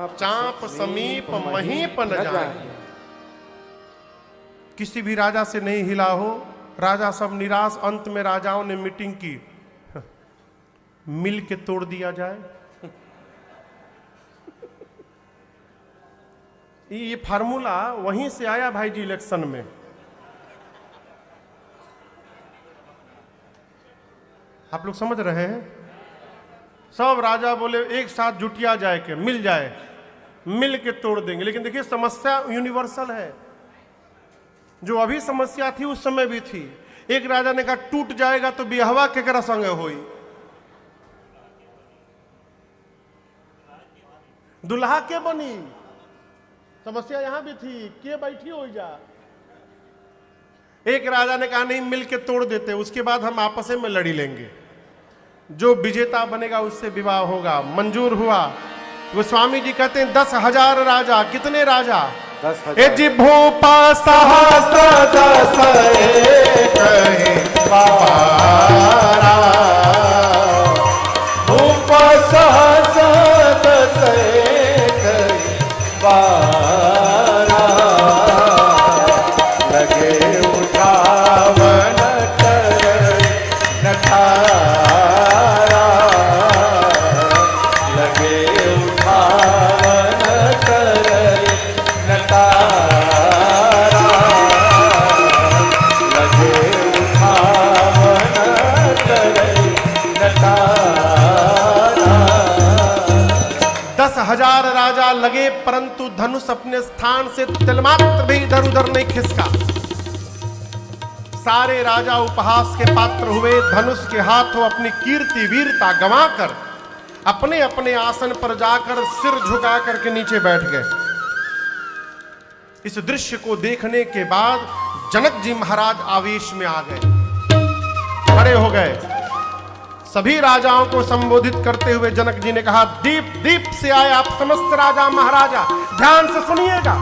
चाप समीप महीप न जाए। किसी भी राजा से नहीं हिला हो, राजा सब निराश। अंत में राजाओं ने मीटिंग की, मिल के तोड़ दिया जाए। ये फार्मूला वहीं से आया भाई जी इलेक्शन में। आप लोग समझ रहे हैं? सब राजा बोले एक साथ जुटिया जाए के मिल जाए, मिल के तोड़ देंगे। लेकिन देखिए समस्या यूनिवर्सल है। जो अभी समस्या थी उस समय भी थी। एक राजा ने कहा टूट जाएगा तो बिहवा केकरा संगे होई, दुल्हा के बनी। समस्या यहां भी थी, के बैठी हो जा। एक राजा ने कहा नहीं मिल के तोड़ देते, उसके बाद हम आपस में लड़ी लेंगे, जो विजेता बनेगा उससे विवाह होगा। मंजूर हुआ। गोस्वामी जी कहते हैं 10,000 राजा। कितने राजा? 10,000। जिभूपा सहस्र 10 कहे बारा, भूप सहस्र 10 कहे बारा, लगे उठावन कर नठारा, लगे उठावन कर नटारा, लगे उठावन कर नटारा। 10,000 राजा लगे, परंतु धनुष अपने स्थान से तिलमात्र भी इधर उधर नहीं खिसका। सारे राजा उपहास के पात्र हुए। धनुष के हाथों अपनी कीर्ति वीरता गंवाकर अपने अपने आसन पर जाकर सिर झुका करके नीचे बैठ गए। इस दृश्य को देखने के बाद जनक जी महाराज आवेश में आ गए, खड़े हो गए। सभी राजाओं को संबोधित करते हुए जनक जी ने कहा, दीप दीप से आए आप समस्त राजा महाराजा, ध्यान से सुनिएगा।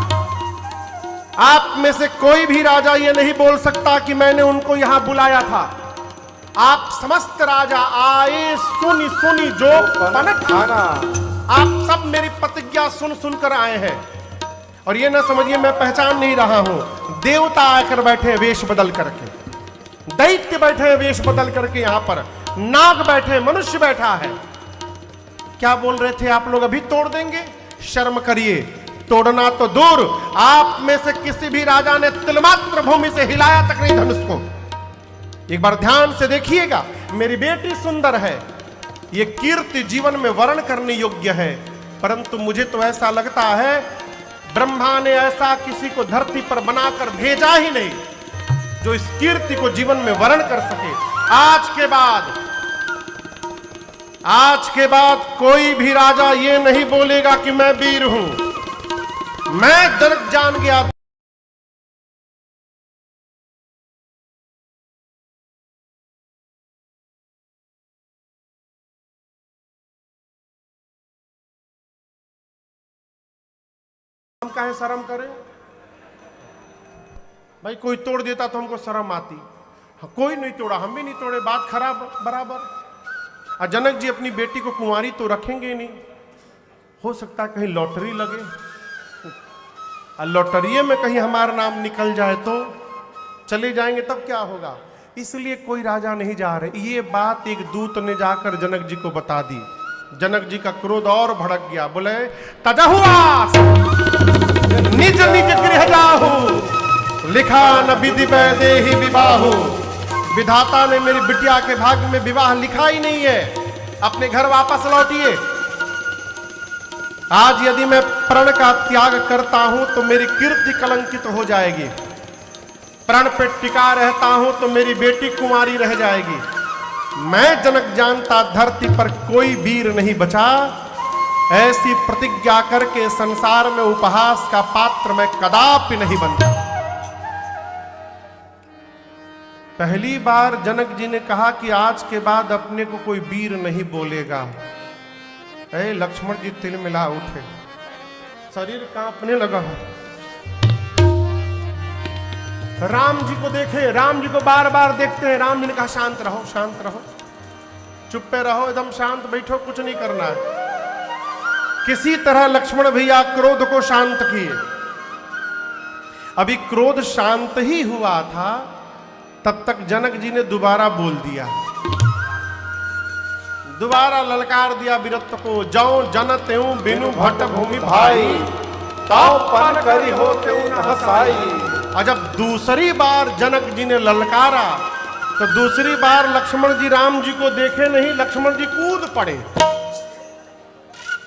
आप में से कोई भी राजा ये नहीं बोल सकता कि मैंने उनको यहां बुलाया था। आप समस्त राजा आए सुनी सुनी जो पनट खाना। आप सब मेरी प्रतिज्ञा सुन सुनकर आए हैं। और ये ना समझिए मैं पहचान नहीं रहा हूं, देवता आकर बैठे वेश बदल करके, दैत्य बैठे वेश बदल करके, यहां पर नाग बैठे, मनुष्य बैठा है। क्या बोल रहे थे आप लोग? अभी तोड़ देंगे? शर्म करिए। तोड़ना तो दूर, आप में से किसी भी राजा ने तिलमात्र भूमि से हिलाया तक नहीं धनुष को। एक बार ध्यान से देखिएगा। मेरी बेटी सुंदर है, ये कीर्ति जीवन में वर्ण करने योग्य है, परंतु मुझे तो ऐसा लगता है ब्रह्मा ने ऐसा किसी को धरती पर बनाकर भेजा ही नहीं जो इस कीर्ति को जीवन में वर्ण कर सके। आज के बाद कोई भी राजा ये नहीं बोलेगा कि मैं वीर हूं। मैं जनक जान गया। हम काहे शर्म करें भाई? कोई तोड़ देता तो हमको शर्म आती। कोई नहीं तोड़ा, हम भी नहीं तोड़े, बात खराब बराबर। और जनक जी अपनी बेटी को कुंवारी तो रखेंगे ही नहीं। हो सकता है कहीं लॉटरी लगे और लॉटरी में कहीं हमारा नाम निकल जाए तो चले जाएंगे, तब क्या होगा? इसलिए कोई राजा नहीं जा रहे। ये बात एक दूत ने जाकर जनक जी को बता दी। जनक जी का क्रोध और भड़क गया। बोले तजहुआस निज निज गृह जाहु, लिखा न विधि वैदेही विवाहु। विधाता ने मेरी बिटिया के भाग्य में विवाह लिखा ही नहीं है। अपने घर वापस लौटिए। आज यदि मैं प्रण का त्याग करता हूं तो मेरी कीर्ति कलंकित हो जाएगी। प्रण पे टिका रहता हूं तो मेरी बेटी कुंवारी रह जाएगी। मैं जनक जानता धरती पर कोई वीर नहीं बचा। ऐसी प्रतिज्ञा करके संसार में उपहास का पात्र मैं कदापि नहीं बनता। पहली बार जनक जी ने कहा कि आज के बाद अपने को कोई वीर नहीं बोलेगा। ऐ लक्ष्मण जी तिल मिला उठे, शरीर कांपने लगा। राम जी को देखे, राम जी को बार बार देखते हैं। राम जी ने कहा शांत रहो, शांत रहो, चुप पे रहो, एकदम शांत बैठो, कुछ नहीं करना है। किसी तरह लक्ष्मण भैया क्रोध को शांत किए। अभी क्रोध शांत ही हुआ था, तब तक जनक जी ने दोबारा बोल दिया, दोबारा ललकार दिया वीरत्व को। जाऊं जन त्यों बिनु भट्ट भूमि भाई, ताव पन करी हो त्यों न हसाई। और जब दूसरी बार जनक जी ने ललकारा तो दूसरी बार लक्ष्मण जी राम जी को देखे नहीं, लक्ष्मण जी कूद पड़े।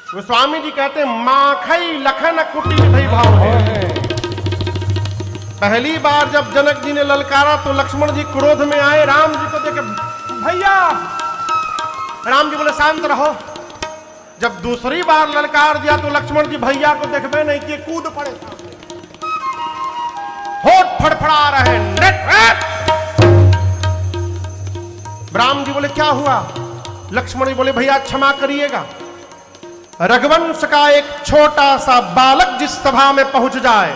गोस्वामी जी कहते माखई लखन कुटी भई भाव है। पहली बार जब जनक जी ने ललकारा तो लक्ष्मण जी क्रोध में आए, राम जी को देखे भैया, राम जी बोले शांत रहो। जब दूसरी बार ललकार दिया तो लक्ष्मण जी भैया को देखबे नहीं किए, कूद पड़े, होठ फड़फड़ा रहे। राम जी बोले क्या हुआ? लक्ष्मण जी बोले भैया क्षमा करिएगा, रघुवंश का एक छोटा सा बालक जिस सभा में पहुंच जाए,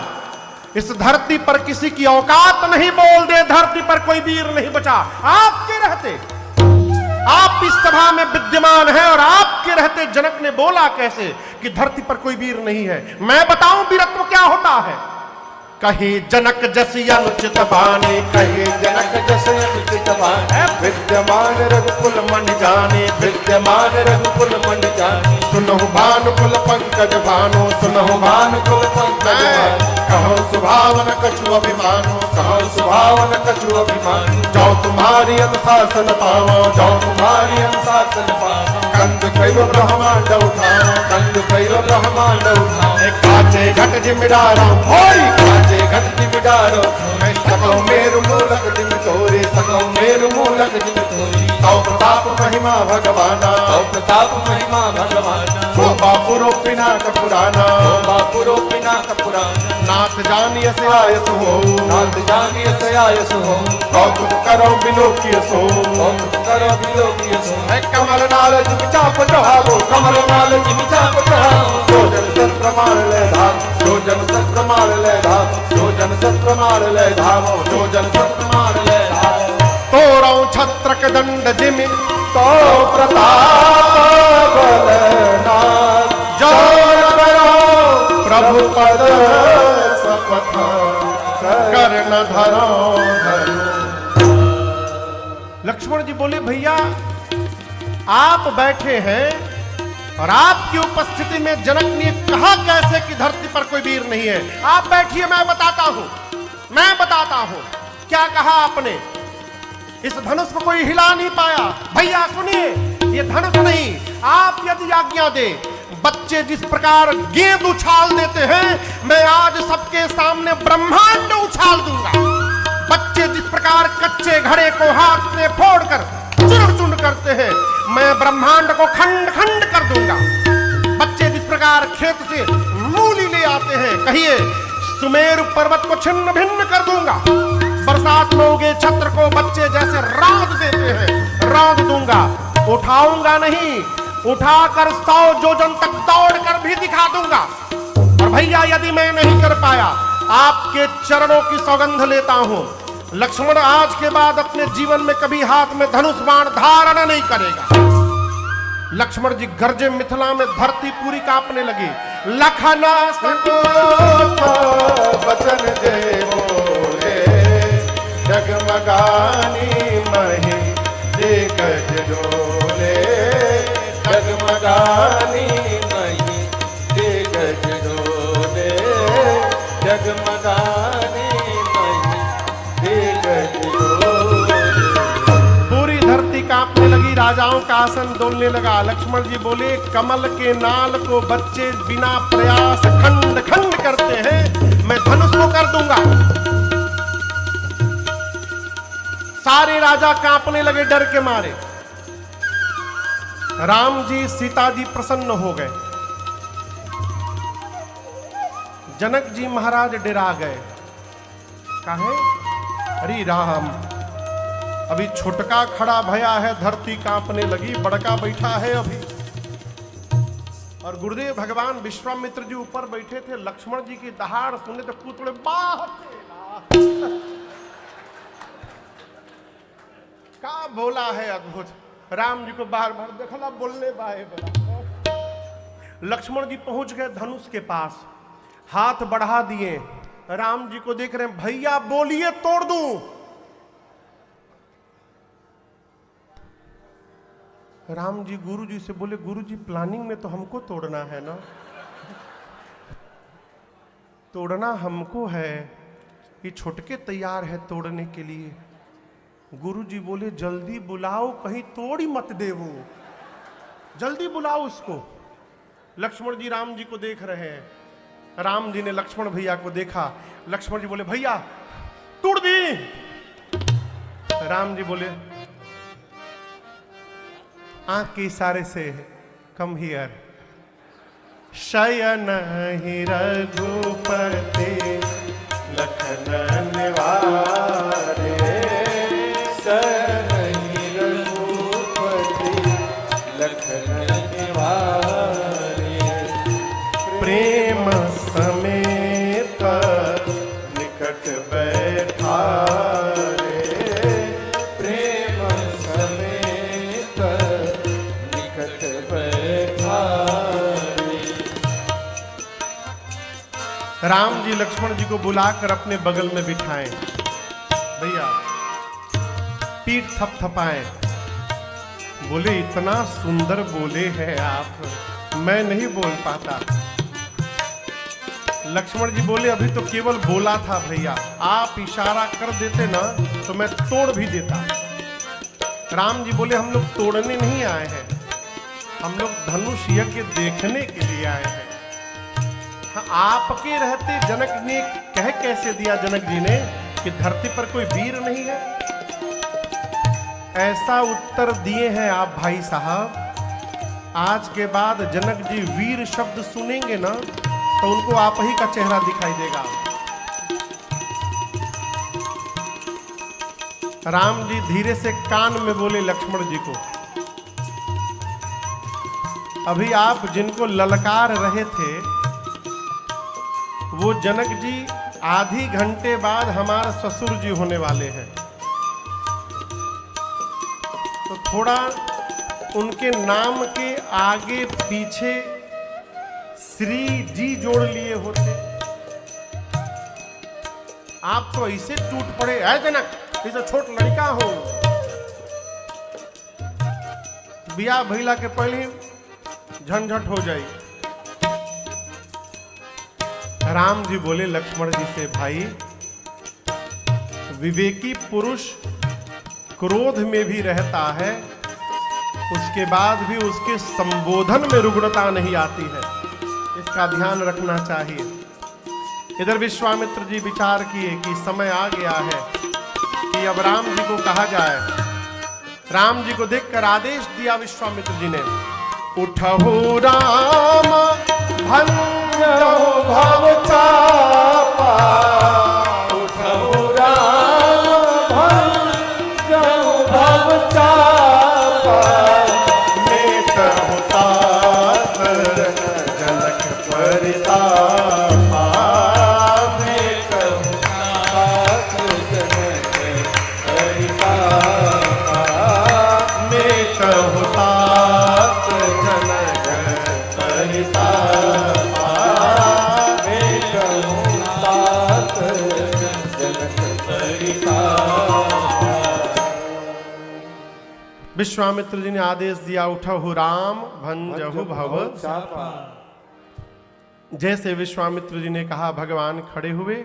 इस धरती पर किसी की औकात नहीं, बोल दे धरती पर कोई वीर नहीं बचा। आपके रहते, आप इस सभा में विद्यमान हैं और आपके रहते जनक ने बोला कैसे कि धरती पर कोई वीर नहीं है? मैं बताऊं वीरत्व क्या होता है? कहे जनक जसि अनुचित बाने, कहे जनक जस अनुचित बाने, विद्यमान रघुकुल मन जाने, विद्यमान रघुकुल मन जाने। सुनहु भानुकुल पंकज भानो, सुनहु भानुकुल पंकज भानो, कहो सुभावन कछु अभिमानो, कहो सुभावन कछु अभिमानो। जाओ तुम्हारी अनुशासन पावो, जाओ तुम्हारी अनुशासन पावो। कंद कयो ब्रह्मांड उठाओ, कंद कयो ब्रह्मांड उठाओ। काचे घट जिमिडारा होरी काचे घट जिमिडारो, मैं सको मेरु मूलक जिम तोरे, सको मेरु मूलक जिम तोरे। तौ प्रताप महिमा भगवाना, तौ प्रताप महिमा भगवाना। हो बापुरो पिनाक पुराना, हो बापुरो पिनाक पुराना। नाथ जानिय से आयस हो, नाथ जानिय से आयस हो। कौतुक करो बिलोकिय सो, कौतुक करो बिलोकिय सो। है कमल नाल चाप चढ़ावो, कमल नाल जिम चाप चढ़ावो। जो जन सत प्रमाण ले धाम, जो जन सत प्रमाण ले धावो, जो जन सत प्रमाण ले धावो, जो जन सत प्रमाण ले धावो। तोरौ छत्र के दंड जिमि, तो प्रताप बलनाथ, जो करो प्रभु पद शपथ, कर्ण धरो धरो। लक्ष्मण जी बोले भैया आप बैठे हैं और आपकी उपस्थिति में जनक ने कहा कैसे कि धरती पर कोई वीर नहीं है? आप बैठिए, मैं बताता हूं, मैं बताता हूं। क्या कहा आपने? इस धनुष को कोई हिला नहीं पाया। भैया सुनिए, ये धनुष नहीं, आप यदि आज्ञा दे, बच्चे जिस प्रकार गेंद उछाल देते हैं, मैं आज सबके सामने ब्रह्मांड उछाल दूंगा। बच्चे जिस प्रकार कच्चे घड़े को हाथ से फोड़कर चूर चूर करते हैं, मैं ब्रह्मांड को खंड खंड कर दूंगा। बच्चे जिस प्रकार खेत से मूली ले आते हैं, कहिए सुमेरु पर्वत को छिन्न भिन्न कर दूंगा। बरसात में उगे छत्र को बच्चे जैसे रौंद देते हैं, रौंद दूंगा। उठाऊंगा नहीं, उठाकर 100 योजन तक दौड़कर भी दिखा दूंगा। और भैया यदि मैं नहीं कर पाया, आपके चरणों की सौगंध लेता हूं, लक्ष्मण आज के बाद अपने जीवन में कभी हाथ में धनुष बाण धारण नहीं करेगा। लक्ष्मण जी गरजे, मिथिला में धरती पूरी कांपने लगी। लखना संतोष वचन दे बोले, जगमगानी मही दिग्गज डोले, जगमगानी मही दिग्गज डोले, जगमगानी मही दिग्गज डोले। पूरी धरती कांपने लगी, राजाओं का आसन डोलने लगा। लक्ष्मण जी बोले कमल के नाल को बच्चे बिना प्रयास खंड खंड करते हैं, मैं धनुष को कर दूंगा। सारे राजा कांपने लगे डर के मारे। राम जी सीता जी प्रसन्न हो गए, जनक जी महाराज डरा गए। काहे? अरे राम, अभी छोटका खड़ा भया है, धरती कांपने लगी, बड़का बैठा है अभी। और गुरुदेव भगवान विश्वामित्र जी ऊपर बैठे थे। लक्ष्मण जी की दहाड़ सुने तो कूद बाहर का बोला है अद्भुत। राम जी को बार बार देखला बोलने बाए बड़ा। लक्ष्मण जी पहुंच गए धनुष के पास, हाथ बढ़ा दिए, राम जी को देख रहे हैं, भैया बोलिए तोड़ दूं। राम जी गुरु जी से बोले, गुरु जी प्लानिंग में तो हमको तोड़ना है ना, तोड़ना हमको है, ये छुटके तैयार है तोड़ने के लिए। गुरु जी बोले, जल्दी बुलाओ, कहीं तोड़ ही मत दे वो, जल्दी बुलाओ उसको। लक्ष्मण जी राम जी को देख रहे हैं, राम जी ने लक्ष्मण भैया को देखा, लक्ष्मण जी बोले, भैया तोड़ दी। राम जी बोले आंख के इशारे से, कम हियर। शयन ही रघुपति लखन निवारे, शयन ही रघुपति लखन निवारे, प्रेम समेत निकट बैठारे, प्रेम समेत निकट बैठारे। राम जी लक्ष्मण जी को बुलाकर अपने बगल में बिठाएं, भैया पीठ थपथपाएं, बोले इतना सुंदर बोले हैं आप, मैं नहीं बोल पाता। लक्ष्मण जी बोले, अभी तो केवल बोला था भैया, आप इशारा कर देते ना तो मैं तोड़ भी देता। राम जी बोले, हम लोग तोड़ने नहीं आए हैं, हम लोग धनुष यज्ञ देखने के लिए आए हैं। हाँ, आपके रहते जनक ने कह कैसे दिया, जनक जी ने, कि धरती पर कोई वीर नहीं है? ऐसा उत्तर दिए हैं आप भाई साहब, आज के बाद जनक जी वीर शब्द सुनेंगे ना तो उनको आप ही का चेहरा दिखाई देगा। राम जी धीरे से कान में बोले लक्ष्मण जी को, अभी आप जिनको ललकार रहे थे वो जनक जी आधी घंटे बाद हमारे ससुर जी होने वाले हैं, तो थोड़ा उनके नाम के आगे पीछे श्री जी जोड़ लिए होते। आप तो ऐसे टूट पड़े, है जनक, इसे छोट लड़का हो, बिया भैला के पहले झंझट हो जाए। राम जी बोले लक्ष्मण जी से, भाई विवेकी पुरुष क्रोध में भी रहता है, उसके बाद भी उसके संबोधन में रुग्णता नहीं आती है, इसका ध्यान रखना चाहिए। इधर विश्वामित्र जी विचार किए कि समय आ गया है कि अब राम जी को कहा जाए। राम जी को देखकर आदेश दिया विश्वामित्र जी ने, उठहु राम भंजहु भव चापा, उठहु राम भंजहु भव चापा, मेटहु तात जनक परितापा, मेटहु तात जनक परितापा, मेटहु तात जनक परितापा, मेटहु तात जनक परितापा। विश्वामित्र जी ने आदेश दिया, उठहु राम भंजहु भव। चापा। जैसे विश्वामित्र जी ने कहा, भगवान खड़े हुए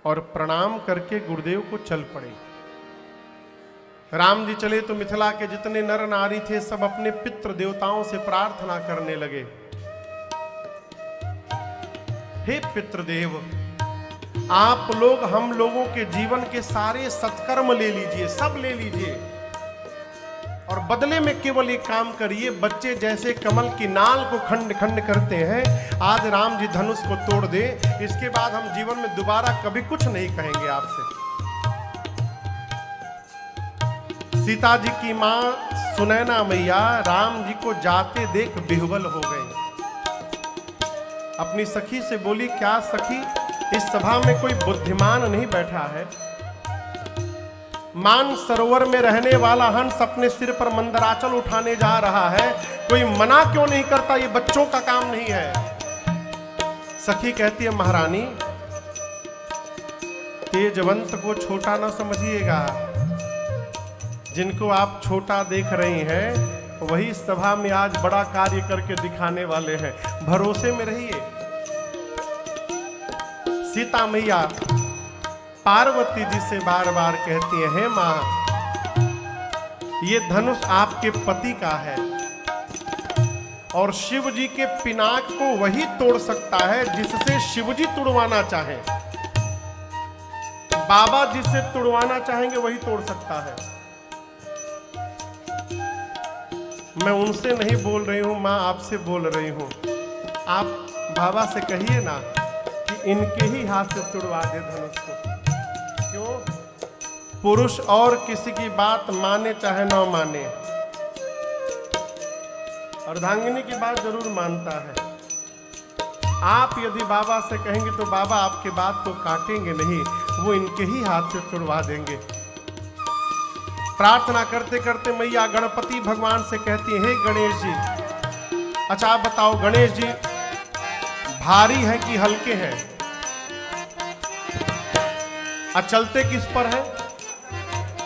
और प्रणाम करके गुरुदेव को चल पड़े। राम जी चले तो मिथिला के जितने नर नारी थे सब अपने पितृ देवताओं से प्रार्थना करने लगे, हे पितृदेव, आप लोग हम लोगों के जीवन के सारे सत्कर्म ले लीजिए, सब ले लीजिए, और बदले में केवल एक काम करिए, बच्चे जैसे कमल की नाल को खंड खंड करते हैं, आज राम जी धनुष को तोड़ दे, इसके बाद हम जीवन में दोबारा कभी कुछ नहीं कहेंगे आपसे। सीता जी की मां सुनैना मैया राम जी को जाते देख बिह्वल हो गई। अपनी सखी से बोली, क्या सखी, इस सभा में कोई बुद्धिमान नहीं बैठा है? मान सरोवर में रहने वाला हंस अपने सिर पर मंदराचल उठाने जा रहा है, कोई मना क्यों नहीं करता? ये बच्चों का काम नहीं है। सखी कहती है, महारानी तेजवंत को छोटा ना समझिएगा। जिनको आप छोटा देख रही हैं वही सभा में आज बड़ा कार्य करके दिखाने वाले हैं, भरोसे में रहिए। सीता मैया पार्वती जी से बार बार कहती है, हे मां, ये धनुष आपके पति का है और शिव जी के पिनाक को वही तोड़ सकता है जिससे शिव जी तुड़वाना चाहे। बाबा जिसे तुड़वाना चाहेंगे वही तोड़ सकता है। मैं उनसे नहीं बोल रही हूं मां, आपसे बोल रही हूं। आप बाबा से कहिए ना कि इनके ही हाथ से तुड़वा दे धनुष को। क्यों? पुरुष और किसी की बात माने चाहे ना माने, अर्धांगिनी की बात जरूर मानता है। आप यदि बाबा से कहेंगे तो बाबा आपके बात को काटेंगे नहीं, वो इनके ही हाथ से तुड़वा देंगे। प्रार्थना करते करते मैया गणपति भगवान से कहती है, हे गणेश जी, अच्छा आप बताओ गणेश जी भारी है कि हल्के हैं? चलते किस पर है?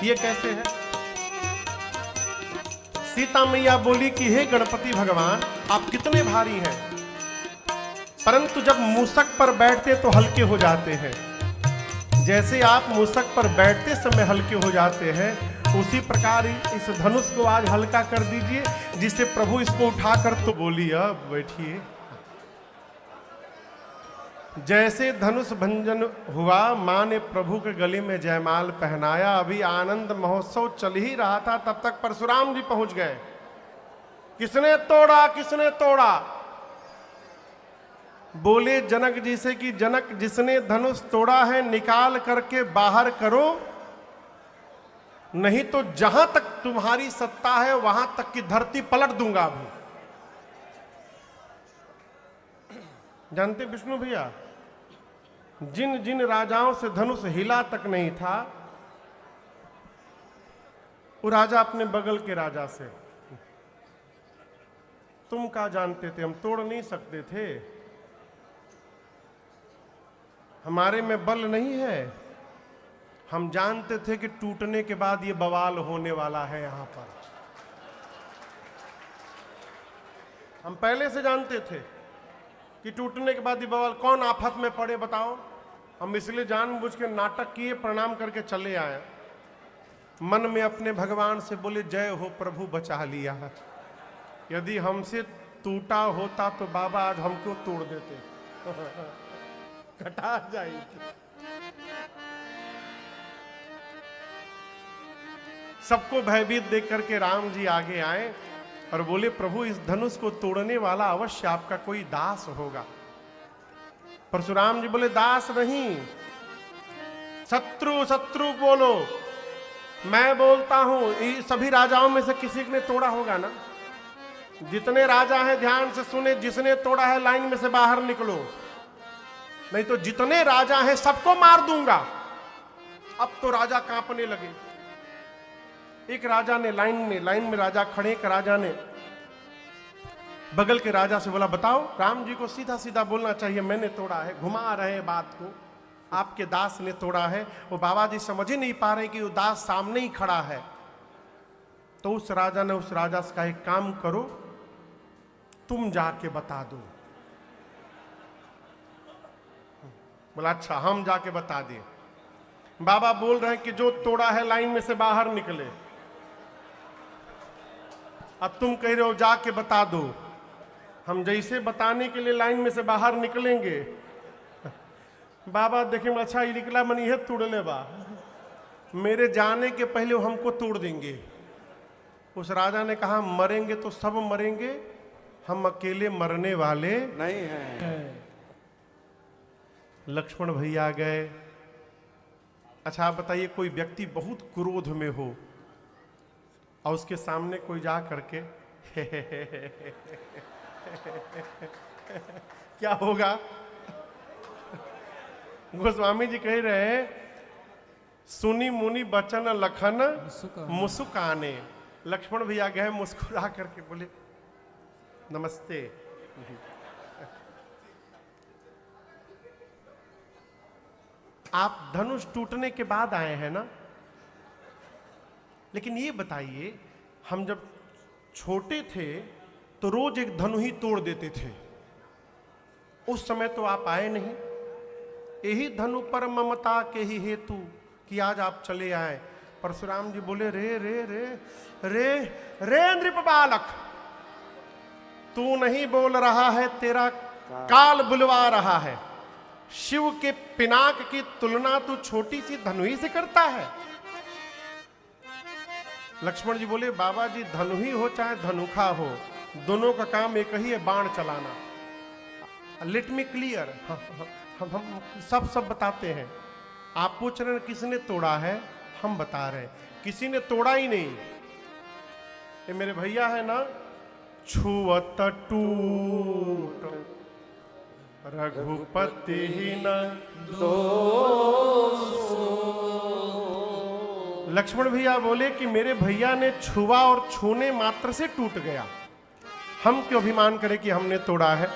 ये कैसे है? सीता मैया बोली कि हे गणपति भगवान, आप कितने भारी हैं, परंतु जब मूसक पर बैठते तो हल्के हो जाते हैं। जैसे आप मूसक पर बैठते समय हल्के हो जाते हैं, उसी प्रकार इस धनुष को आज हल्का कर दीजिए, जिससे प्रभु इसको उठाकर तो बोली, अब बैठिए। जैसे धनुष भंजन हुआ, मां ने प्रभु के गले में जयमाल पहनाया। अभी आनंद महोत्सव चल ही रहा था, तब तक परशुराम जी पहुंच गए। किसने तोड़ा, किसने तोड़ा? बोले जनक जी से कि जनक, जिसने धनुष तोड़ा है निकाल करके बाहर करो, नहीं तो जहां तक तुम्हारी सत्ता है वहां तक की धरती पलट दूंगा। अभी जानते विष्णु भैया, जिन जिन राजाओं से धनुष हिला तक नहीं था, वो राजा अपने बगल के राजा से, तुम क्या जानते थे, हम तोड़ नहीं सकते थे, हमारे में बल नहीं है। हम जानते थे कि टूटने के बाद ये बवाल होने वाला है यहां पर। हम पहले से जानते थे कि टूटने के बाद ये बवाल, कौन आफत में पड़े बताओ। हम इसलिए जानबूझ के नाटक किए, प्रणाम करके चले आए। मन में अपने भगवान से बोले, जय हो प्रभु, बचा लिया। यदि हमसे टूटा होता तो बाबा आज हमको तोड़ देते, कटा जाएगी। सबको भयभीत देख करके राम जी आगे आए और बोले, प्रभु इस धनुष को तोड़ने वाला अवश्य आपका कोई दास होगा। परशुराम जी बोले, दास नहीं, शत्रु। शत्रु बोलो, मैं बोलता हूं, सभी राजाओं में से किसी ने तोड़ा होगा ना। जितने राजा हैं ध्यान से सुने, जिसने तोड़ा है लाइन में से बाहर निकलो, नहीं तो जितने राजा हैं सबको मार दूंगा। अब तो राजा कांपने लगे। एक राजा ने लाइन में राजा खड़े, एक राजा ने बगल के राजा से बोला, बताओ राम जी को सीधा सीधा बोलना चाहिए, मैंने तोड़ा है, घुमा रहे हैं बात को, आपके दास ने तोड़ा है। वो बाबा जी समझ ही नहीं पा रहे कि वो दास सामने ही खड़ा है। तो उस राजा ने उस राजा से कहा, एक काम करो, तुम जाके बता दो। बोला, अच्छा हम जाके बता दें। बाबा बोल रहे हैं कि जो तोड़ा है लाइन में से बाहर निकले। अब तुम कह रहे हो जाके बता दो। हम जैसे बताने के लिए लाइन में से बाहर निकलेंगे, बाबा देखेंगे, अच्छा ये निकला, मन यह तोड़ ले बा, मेरे जाने के पहले वो हमको तोड़ देंगे। उस राजा ने कहा, मरेंगे तो सब मरेंगे, हम अकेले मरने वाले नहीं हैं। लक्ष्मण भैया गए। अच्छा आप बताइए, कोई व्यक्ति बहुत क्रोध में हो और उसके सामने कोई जा करके क्या होगा? गोस्वामी जी कह रहे हैं, सुनी मुनि बचन लखन मुस्काने। लक्ष्मण भैया गए मुस्कुरा करके बोले नमस्ते। आप धनुष टूटने के बाद आए हैं ना, लेकिन ये बताइए, हम जब छोटे थे तो रोज एक धनु ही तोड़ देते थे, उस समय तो आप आए नहीं। यही धनु पर ममता के ही हेतु कि आज आप चले आए। परशुराम जी बोले रे रे रे रे रे नृप बालक, तू नहीं बोल रहा है, तेरा काल बुलवा रहा है। शिव के पिनाक की तुलना तू छोटी सी धनु ही से करता है। लक्ष्मण जी बोले बाबा जी, धनु ही हो चाहे धनुखा हो, दोनों का काम एक ही है, बाण चलाना। लेट मी क्लियर, हम सब बताते हैं। आप पूछ रहे हैं किसने तोड़ा है, हम बता रहे हैं किसी ने तोड़ा ही नहीं। ये मेरे भैया है ना, छुअत टूट रघुपति न दोष। लक्ष्मण भैया बोले कि मेरे भैया ने छुआ और छूने मात्र से टूट गया, हम क्यों अभिमान करें कि हमने तोड़ा है।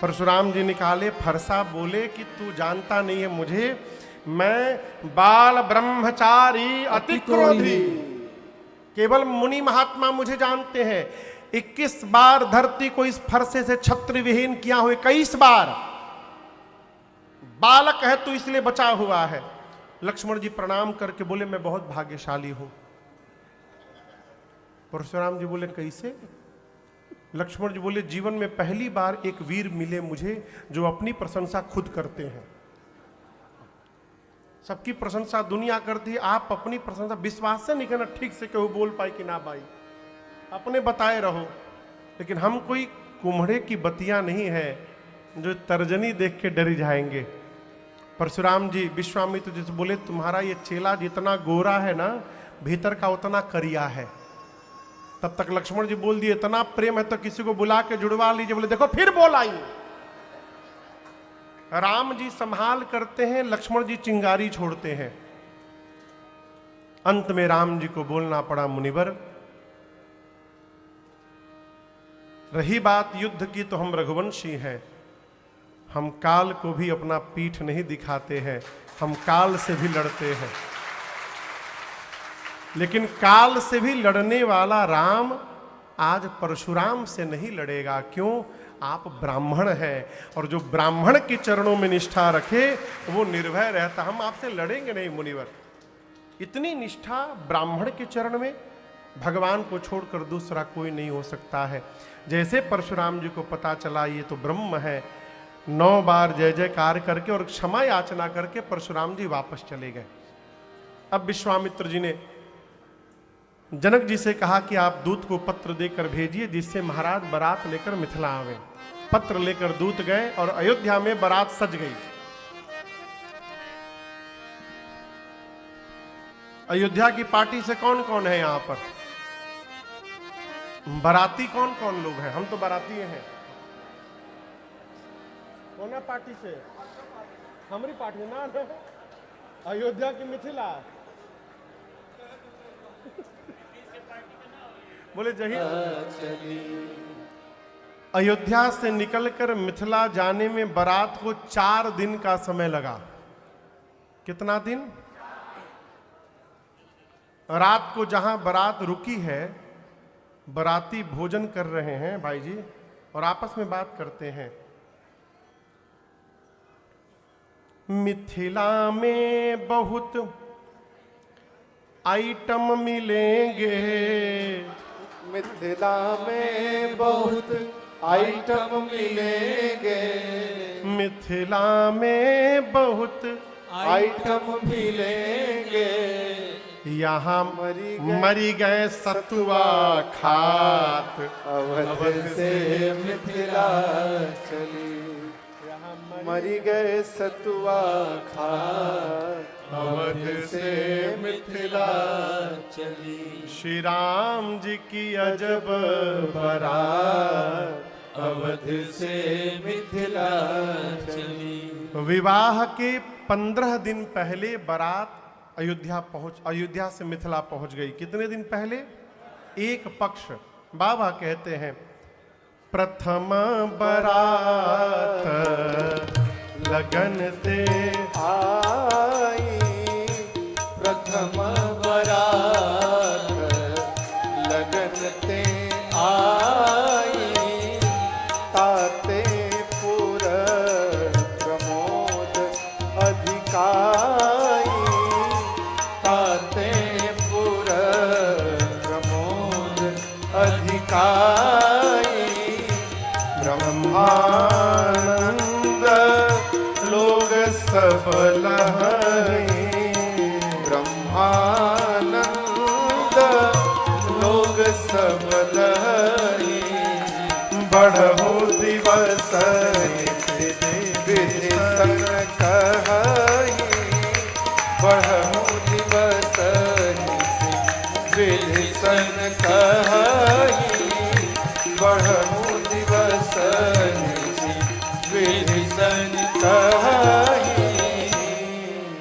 परशुराम जी निकाले फरसा, बोले कि तू जानता नहीं है मुझे, मैं बाल ब्रह्मचारी अति क्रोधी, केवल मुनि महात्मा मुझे जानते हैं। 21 बार धरती को इस फरसे से छत्र विहीन किया हुए, 21 बार। बालक है तो इसलिए बचा हुआ है। लक्ष्मण जी प्रणाम करके बोले मैं बहुत भाग्यशाली हूं। परशुराम जी बोले कैसे? लक्ष्मण जी बोले जीवन में पहली बार एक वीर मिले मुझे जो अपनी प्रशंसा खुद करते हैं। सबकी प्रशंसा दुनिया करती है, आप अपनी प्रशंसा विश्वास से नहीं करना ठीक से केहू बोल पाए कि ना भाई, अपने बताए रहो। लेकिन हम कोई कुम्हड़े की बतिया नहीं है जो तर्जनी देख के डरी जाएंगे। परशुराम जी विश्वामित्र जी से बोले तुम्हारा ये चेला जितना गोरा है ना, भीतर का उतना करिया है। तब तक लक्ष्मण जी बोल दिए इतना प्रेम है तो किसी को बुला के जुड़वा लीजिए। बोले देखो फिर बोल आई। राम जी संभाल करते हैं, लक्ष्मण जी चिंगारी छोड़ते हैं। अंत में राम जी को बोलना पड़ा मुनिवर, रही बात युद्ध की तो हम रघुवंशी हैं, हम काल को भी अपना पीठ नहीं दिखाते हैं, हम काल से भी लड़ते हैं। लेकिन काल से भी लड़ने वाला राम आज परशुराम से नहीं लड़ेगा। क्यों? आप ब्राह्मण हैं, और जो ब्राह्मण के चरणों में निष्ठा रखे वो निर्भय रहता। हम आपसे लड़ेंगे नहीं मुनिवर। इतनी निष्ठा ब्राह्मण के चरण में, भगवान को छोड़कर दूसरा कोई नहीं हो सकता है। जैसे परशुराम जी को पता चला ये तो ब्रह्म है, 9 बार जय जयकार करके और क्षमा याचना करके परशुराम जी वापस चले गए। अब विश्वामित्र जी ने जनक जी से कहा कि आप दूत को पत्र देकर भेजिए जिससे महाराज बारात लेकर मिथिला आवे। पत्र लेकर दूत गए और अयोध्या में बारात सज गई। अयोध्या की पार्टी से कौन कौन है यहां पर? बाराती कौन कौन लोग हैं? हम तो बाराती हैं। कौन है पार्टी से? हमारी पार्टी ना, अयोध्या की मिथिला। बोले जही अयोध्या से निकलकर मिथिला जाने में बारात को 4 दिन का समय लगा। कितना दिन? रात को जहां बारात रुकी है, बाराती भोजन कर रहे हैं भाई जी, और आपस में बात करते हैं। मिथिला में बहुत आइटम मिलेंगे, मिथिला में बहुत आइटम मिलेंगे, मिथिला में बहुत आइटम मिलेंगे। यहाँ मरी गए सतुआ खात, अवध से मिथिला चली, मरी गए सतुआ खात, अवध से मिथिला चली। श्री राम जी की अजब बारात, अवध से मिथिला चली। विवाह के 15 दिन पहले बारात अयोध्या से मिथिला पहुंच गई। कितने दिन पहले? एक पक्ष। बाबा कहते हैं प्रथम बारात लगन ते आई, प्रथम बारात लगन ते आई, ताते पुर प्रमोद अधिकाई, ताते पुर प्रमोद अधिकाई, ब्रह्मानंद लोग सब लहई, ब्रह्मानंद लोग सब लहई, बढ़ो दिवस विधि सन कहई, बढ़ो दिवस विधि सन कहई, बढ़ो दिवस विधि सन कहई।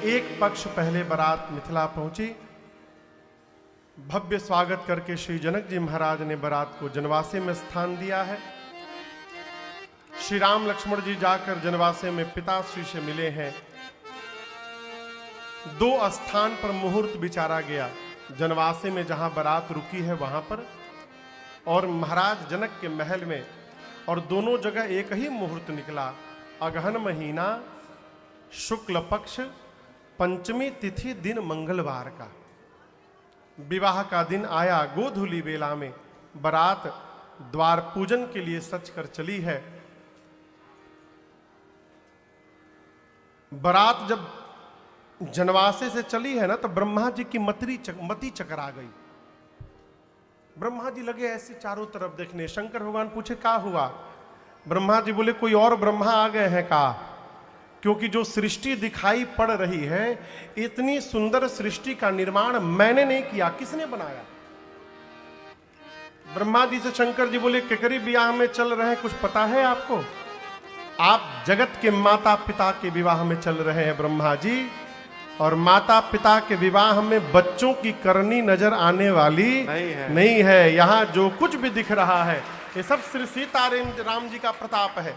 एक पक्ष पहले बारात मिथिला पहुंची। भव्य स्वागत करके श्री जनक जी महाराज ने बारात को जनवासे में स्थान दिया है। श्री राम लक्ष्मण जी जाकर जनवासे में पिताश्री से मिले हैं। 2 स्थान पर मुहूर्त विचारा गया, जनवासे में जहां बारात रुकी है वहां पर, और महाराज जनक के महल में, और दोनों जगह एक ही मुहूर्त निकला। अगहन महीना शुक्ल पक्ष पंचमी तिथि दिन मंगलवार का विवाह का दिन आया। गोधूली बेला में बारात द्वार पूजन के लिए सच कर चली है। बारात जब जनवासे से चली है ना, तो ब्रह्मा जी की मति चकरा गई। ब्रह्मा जी लगे ऐसे चारों तरफ देखने। शंकर भगवान पूछे क्या हुआ? ब्रह्मा जी बोले कोई और ब्रह्मा आ गए हैं का? क्योंकि जो सृष्टि दिखाई पड़ रही है, इतनी सुंदर सृष्टि का निर्माण मैंने नहीं किया, किसने बनाया? ब्रह्मा जी से शंकर जी बोले केकरी ब्याह में चल रहे हैं, कुछ पता है आपको? आप जगत के माता पिता के विवाह में चल रहे हैं ब्रह्मा जी, और माता पिता के विवाह में बच्चों की करनी नजर आने वाली नहीं है। यहाँ जो कुछ भी दिख रहा है ये सब श्री सीताराम जी का प्रताप है।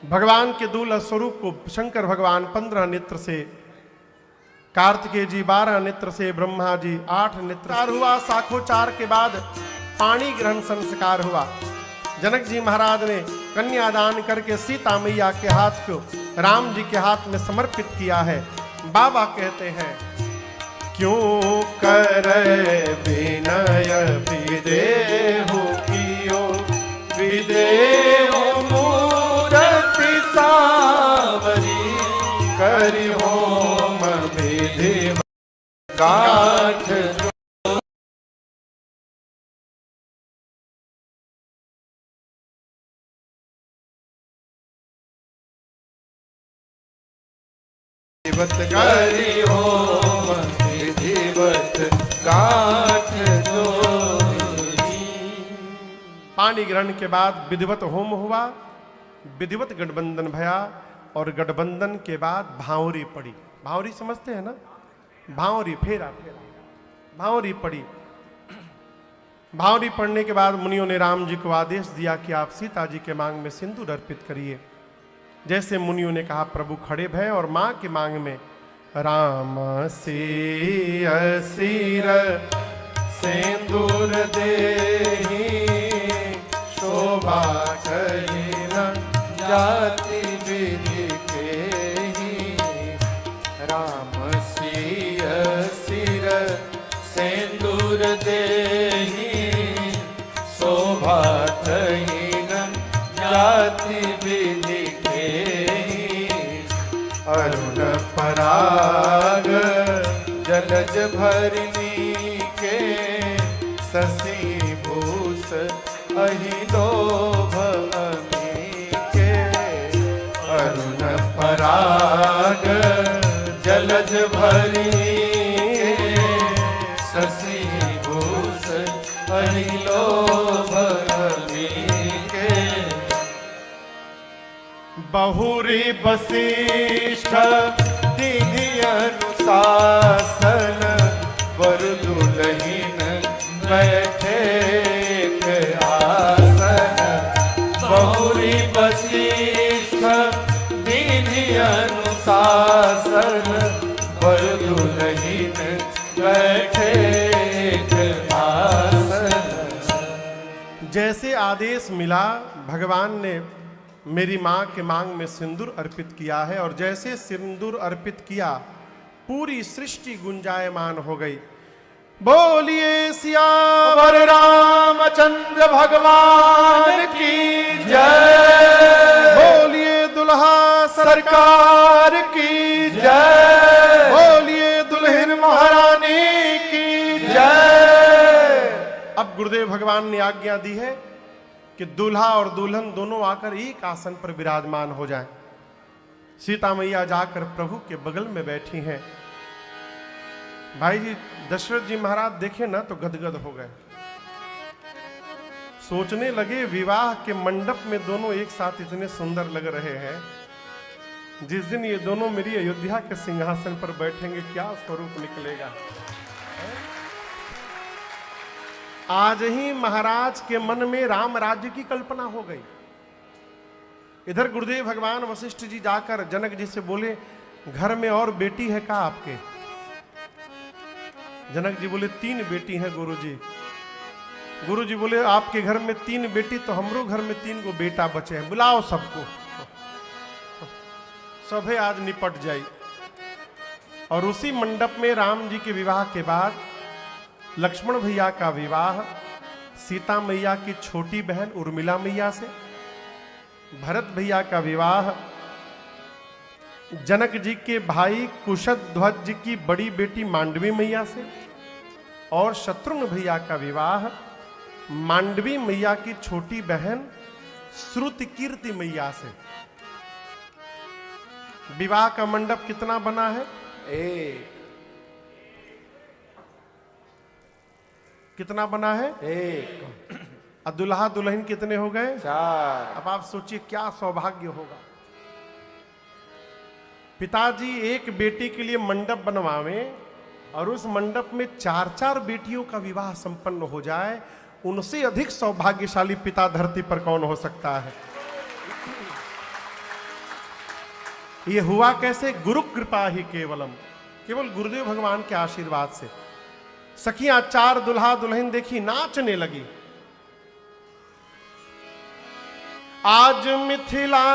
भगवान के दूल्हा स्वरूप को शंकर भगवान 15 नेत्र से, कार्तिकेय जी 12 नेत्र से, ब्रह्मा जी 8 नेत्र हुआ। साखोचार के बाद पाणी ग्रहण संस्कार हुआ। जनक जी महाराज ने कन्यादान करके सीता मैया के हाथ को राम जी के हाथ में समर्पित किया है। बाबा कहते हैं क्यों करे विनय विदेहु कियो, विदेहु मूरति सावरी, करि होम विधि गाठ करि होम विधिवत गाठ जोड़ी। पानी ग्रहण के बाद विधिवत होम हुआ, विधिवत गठबंधन भया, और गठबंधन के बाद भांवरी पड़ी। भांवरी समझते हैं ना? भांवरी फेरा भांवरी पड़ी। भांवरी पड़ने के बाद मुनियों ने राम जी को आदेश दिया कि आप सीता जी के मांग में सिंदूर अर्पित करिए। जैसे मुनियों ने कहा प्रभु खड़े भय, और मां के मांग में राम सिर सिंदूर देहि, शोभा न जाति विधि केहि, राम सिर सिंदूर देहि, शोभा न जाति विधि अरुण पराग जलज भरनी के, शशि भूष अहि लोभ अमी के, अरुण पराग जलज भरनी के, शशि भूष अहि लोभ अमी के। बहुरी वशिष्ठ दीनी अनुशासन वर दुलहीन बैठे के आसन बहुरी वशिष्ठ दीनी अनुशासन वर दुलहीन बैठे के आसन। जैसे आदेश मिला भगवान ने मेरी माँ के मांग में सिंदूर अर्पित किया है, और जैसे सिंदूर अर्पित किया पूरी सृष्टि गुंजायमान हो गई। बोलिए सियावर रामचंद्र भगवान की जय। बोलिए दुल्हा सरकार की जय। बोलिए दुल्हन महारानी की जय। अब गुरुदेव भगवान ने आज्ञा दी है कि दूल्हा और दुल्हन दोनों आकर एक आसन पर विराजमान हो जाएं। सीता मैया जाकर प्रभु के बगल में बैठी हैं। भाई जी दशरथ जी महाराज देखे ना तो गदगद हो गए, सोचने लगे विवाह के मंडप में दोनों एक साथ इतने सुंदर लग रहे हैं, जिस दिन ये दोनों मेरी अयोध्या के सिंहासन पर बैठेंगे क्या स्वरूप निकलेगा। आज ही महाराज के मन में राम राज्य की कल्पना हो गई। इधर गुरुदेव भगवान वशिष्ठ जी जाकर जनक जी से बोले, घर में और बेटी है क्या आपके? जनक जी बोले 3 बेटी हैं गुरुजी। गुरुजी बोले आपके घर में 3 बेटी तो हमरो घर में 3 गो बेटा बचे हैं, बुलाओ सबको। सभे आज निपट जाई। और उसी मंडप में राम जी के विवाह के बाद लक्ष्मण भैया का विवाह सीता मैया की छोटी बहन उर्मिला मैया से, भरत भैया का विवाह जनक जी के भाई कुशध्वज जी की बड़ी बेटी मांडवी मैया से, और शत्रुघ्न भैया का विवाह मांडवी मैया की छोटी बहन श्रुतिकीर्ति मैया से। विवाह का मंडप कितना बना है? कितना बना है? 1। और दुल्हा दुल्हन कितने हो गए? 4। अब आप सोचिए क्या सौभाग्य होगा। पिताजी एक बेटी के लिए मंडप बनवावे और उस मंडप में 4-4 बेटियों का विवाह संपन्न हो जाए, उनसे अधिक सौभाग्यशाली पिता धरती पर कौन हो सकता है। यह हुआ कैसे? गुरु कृपा ही केवलम, केवल गुरुदेव भगवान के आशीर्वाद से। सखियां 4 दुल्हा दुल्हन देखी नाचने लगी। आज मिथिला